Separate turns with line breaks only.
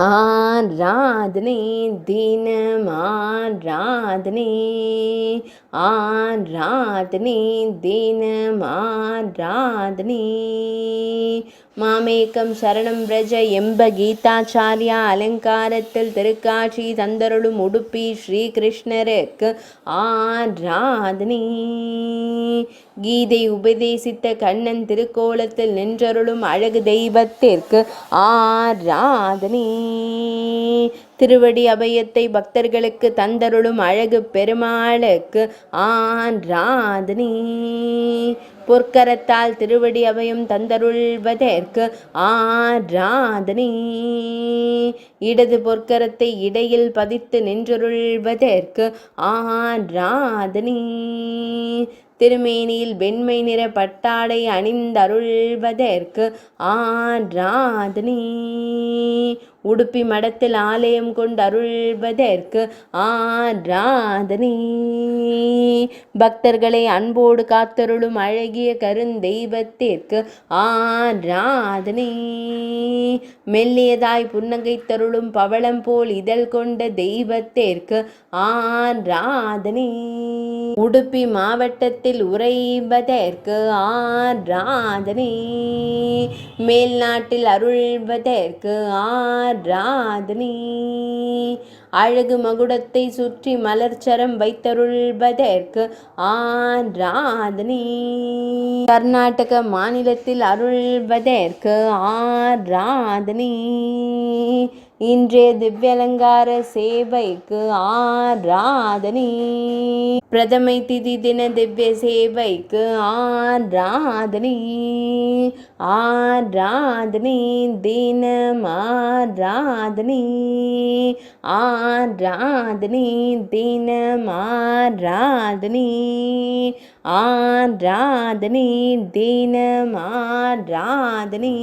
ஆராதனை தினம் ஆராதனை ஆராதனை தினம் ஆராதனை மாமேகம் சரணம் பிரஜ எம்ப கீதாச்சாரியா அலங்காரத்தில் திருக்காட்சி தந்தருளும் உடுப்பி ஸ்ரீகிருஷ்ணருக்கு ஆராதனை கீதை உபதேசித்த கண்ணன் திருக்கோலத்தில் நின்றருளும் அழகு தெய்வத்திற்கு ஆராதனை திருவடி அபயத்தை பக்தர்களுக்கு தந்தருளும் அழகு பெருமாளுக்கு ஆராதனை பொற்கரத்தால் திருவடி அபயம் தந்தருள்வதற்கு ஆராதனை இடது பொற்கரத்தை இடையில் பதித்து நின்றருள்வதற்கு ஆராதனை திருமேனியில் வெண்மை நிற பட்டாடை அணிந்தருள்வதற்கு ஆராதனை உடுப்பி மடத்தில் ஆலயம் கொண்டு அருள்வதற்கு ஆராதனை பக்தர்களை அன்போடு காத்தருளும் அழகிய கருந்தெய்வத்திற்கு ஆராதனை மெல்லியதாய் புன்னகை தருளும் பவளம் போல் இதழ் கொண்ட தெய்வத்திற்கு ஆராதனை உடுப்பி மாவட்டத்தில் உறைவதற்கு ஆராதனை மேல்நாட்டில் அருள்வதற்கு ஆராதனை அழகு மகுடத்தை சுற்றி மலர்ச்சரம் வைத்தருள்வதற்கு ஆராதனை கர்நாடக மாநிலத்தில் அருள்வதற்கு ஆராதனை இன்றைய திவ்யலங்கார சேவைக்கு ஆராதனை பிரதமை திதி தின திவ்ய சேவைக்கு ஆராதனை ஆராதனை தினம் ஆராதனை ஆராதனை தினம் ஆராதனை ஆராதனை தினம் ஆராதனை